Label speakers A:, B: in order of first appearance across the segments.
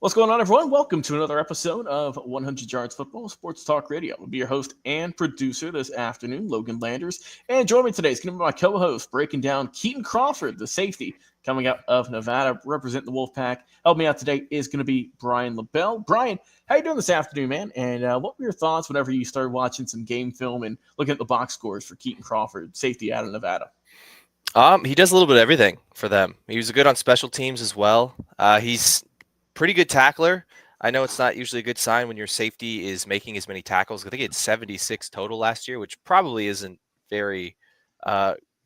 A: What's going on, everyone? Welcome to another episode of 100 Yards Football Sports Talk Radio. I'll be your host and producer this afternoon, Logan Landers. And join me today is going to be my co-host breaking down Kitan Crawford, the safety coming out of Nevada, representing the Wolfpack. Helping me out today is going to be Brian LaBelle. Brian, how you doing this afternoon, man? And what were your thoughts whenever you started watching some game film and looking at the box scores for Kitan Crawford, safety out of Nevada?
B: He does a little bit of everything for them. He was good on special teams as well. He's pretty good tackler. I know it's not usually a good sign when your safety is making as many tackles. I think he had 76 total last year, which probably isn't very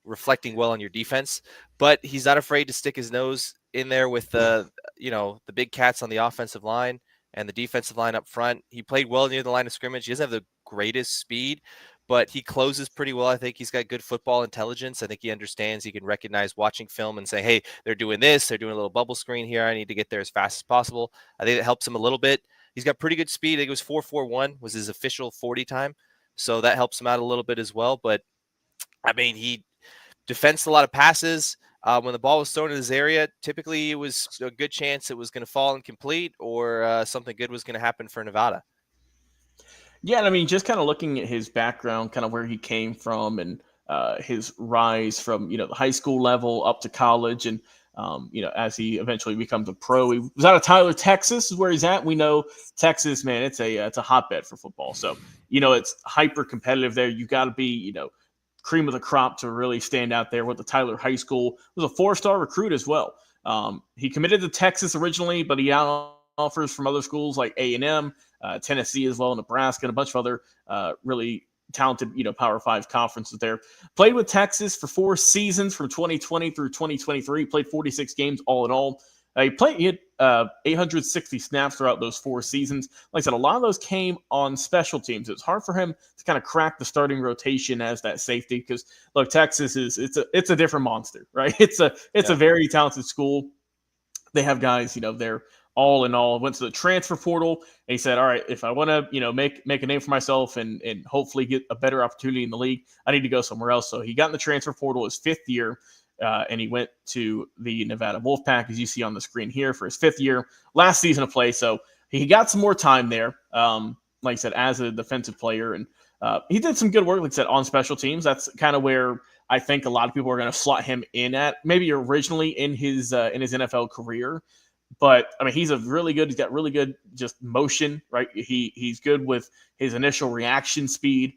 B: reflecting well on your defense. But he's not afraid to stick his nose in there with the big cats on the offensive line and the defensive line up front. He played well near the line of scrimmage. He doesn't have the greatest speed, but he closes pretty well. I think he's got good football intelligence. I think he understands. He can recognize watching film and say, hey, they're doing this. They're doing a little bubble screen here. I need to get there as fast as possible. I think it helps him a little bit. He's got pretty good speed. I think it was 4.41 was his official 40 time. So that helps him out a little bit as well. But, I mean, he defensed a lot of passes. When the ball was thrown in his area, typically it was a good chance it was going to fall incomplete or something good was going to happen for Nevada.
A: Yeah, and I mean, just kind of looking at his background, kind of where he came from, and his rise from the high school level up to college, and as he eventually becomes a pro. He was out of Tyler, Texas, is where he's at. We know Texas, man, it's a hotbed for football. So it's hyper competitive there. You got to be cream of the crop to really stand out there. With the Tyler High School, was a 4-star recruit as well. He committed to Texas originally, but he offers from other schools like A&M, Tennessee as well, Nebraska, and a bunch of other really talented, Power 5 conferences there. Played with Texas for 4 seasons from 2020 through 2023. Played 46 games all in all. He had 860 snaps throughout those 4 seasons. Like I said, a lot of those came on special teams. It's hard for him to kind of crack the starting rotation as that safety because, look, Texas it's a different monster, right? It's a very talented school. They have guys, they're all in all. Went to the transfer portal, and he said, all right, if I want to, make a name for myself and hopefully get a better opportunity in the league, I need to go somewhere else. So he got in the transfer portal his 5th year, and he went to the Nevada Wolfpack, as you see on the screen here, for his 5th year, last season of play. So he got some more time there, like I said, as a defensive player. And he did some good work, like I said, on special teams. That's kind of where I think a lot of people are going to slot him in at, maybe originally in his NFL career. But I mean, he's got really good just motion, right? He's good with his initial reaction speed.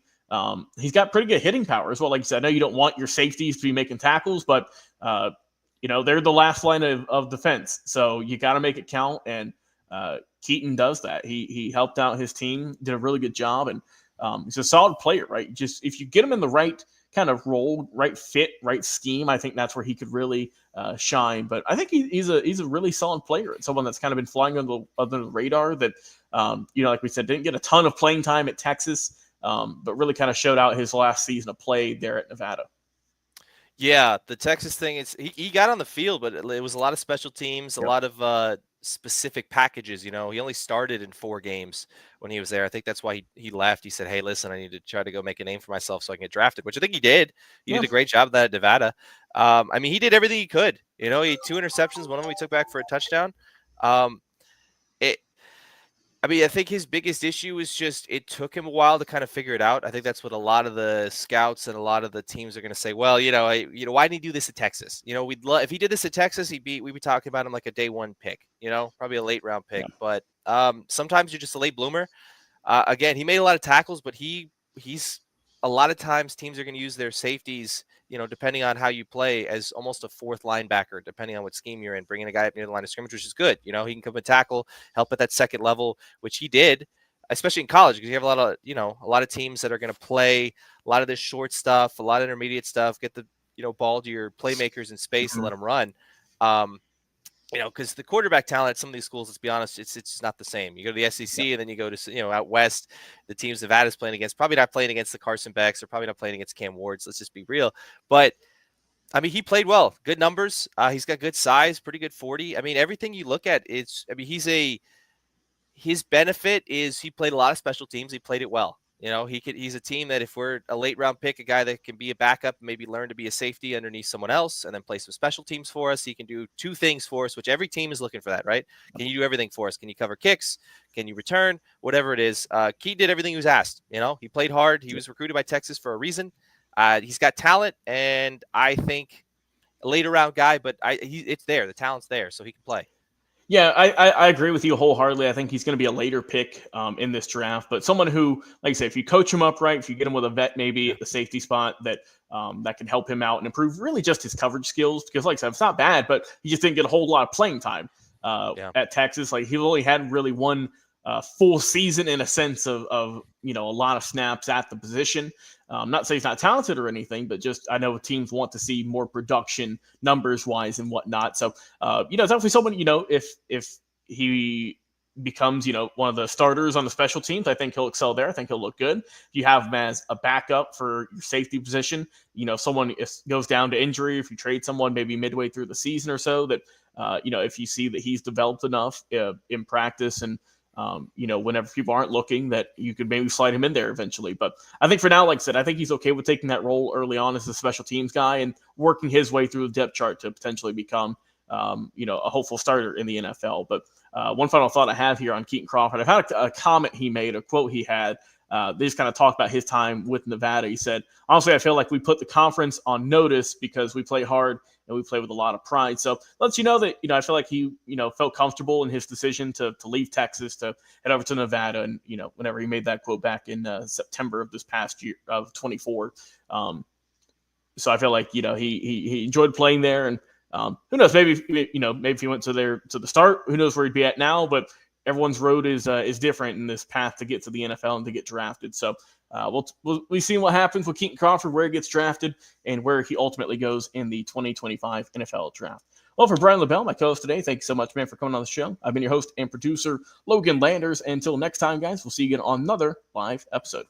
A: He's got pretty good hitting power as well. Like you said, I know you don't want your safeties to be making tackles, but they're the last line of defense, so you got to make it count. And Kitan does that. He helped out his team, did a really good job, and he's a solid player, right? Just if you get him in the right kind of role, right fit, right scheme, I think that's where he could really shine. But I think he's a really solid player and someone that's kind of been flying under the radar that, like we said, didn't get a ton of playing time at Texas, but really kind of showed out his last season of play there at Nevada.
B: Yeah, the Texas thing is he got on the field, but it was a lot of special teams, a lot of specific packages. He only started in 4 games when he was there. I think that's why he left. He said, hey, listen, I need to try to go make a name for myself so I can get drafted, which I think he did. He did a great job of that at Nevada. I mean, he did everything he could. He had 2 interceptions. One of them he took back for a touchdown. I think his biggest issue is just it took him a while to kind of figure it out. I think that's what a lot of the scouts and a lot of the teams are going to say. Well, why didn't he do this at Texas? If he did this at Texas, we'd be talking about him like a day 1 pick. Probably a late round pick. Yeah. But sometimes you're just a late bloomer. Again, he made a lot of tackles, but he's a lot of times teams are going to use their safeties, depending on how you play, as almost a 4th linebacker, depending on what scheme you're in, bringing a guy up near the line of scrimmage, which is good. He can come and tackle, help at that second level, which he did, especially in college, because you have a lot of teams that are going to play a lot of this short stuff, a lot of intermediate stuff, get the, ball to your playmakers in space and let them run. Because the quarterback talent at some of these schools, let's be honest, it's not the same. You go to the SEC and then you go to, out west, the teams Nevada's playing against, probably not playing against the Carson Becks or probably not playing against Cam Wards. Let's just be real. But, I mean, he played well. Good numbers. He's got good size, pretty good 40. I mean, everything you look at, his benefit is he played a lot of special teams. He played it well. You know, he's a team that if we're a late round pick, a guy that can be a backup, maybe learn to be a safety underneath someone else and then play some special teams for us. He can do two things for us, which every team is looking for that, right? Can you do everything for us? Can you cover kicks? Can you return? Whatever it is. Keaton did everything he was asked. You know, he played hard. He was recruited by Texas for a reason. He's got talent, and I think a later round guy, but it's there. The talent's there, so he can play.
A: Yeah, I agree with you wholeheartedly. I think he's going to be a later pick in this draft, but someone who, like I say, if you coach him up right, if you get him with a vet maybe
B: Yeah.
A: at the safety spot that can help him out and improve really just his coverage skills. Because like I said, it's not bad, but he just didn't get a whole lot of playing time at Texas. Like he only had really one full season in a sense of a lot of snaps at the position. Not say he's not talented or anything, but just I know teams want to see more production numbers wise and whatnot. So definitely someone if he becomes one of the starters on the special teams, I think he'll excel there. I think he'll look good. If you have him as a backup for your safety position, if someone goes down to injury, if you trade someone maybe midway through the season or so, that if you see that he's developed enough in practice and whenever people aren't looking, that you could maybe slide him in there eventually. But I think for now, like I said, I think he's okay with taking that role early on as a special teams guy and working his way through the depth chart to potentially become, a hopeful starter in the NFL. But one final thought I have here on Kitan Crawford, I've had a comment he made, a quote he had. They just kind of talked about his time with Nevada. He said, honestly, I feel like we put the conference on notice because we play hard and we play with a lot of pride. So lets you know that, I feel like he, felt comfortable in his decision to leave Texas to head over to Nevada. And, whenever he made that quote back in September of this past year of 24. So I feel like, he enjoyed playing there, and who knows, maybe if he went to the start, who knows where he'd be at now, but everyone's road is different in this path to get to the NFL and to get drafted. So we'll see what happens with Kitan Crawford, where he gets drafted and where he ultimately goes in the 2025 NFL draft. Well, for Brian LaBelle, my co-host today, thank you so much, man, for coming on the show. I've been your host and producer, Logan Landers. Until next time, guys, we'll see you again on another live episode.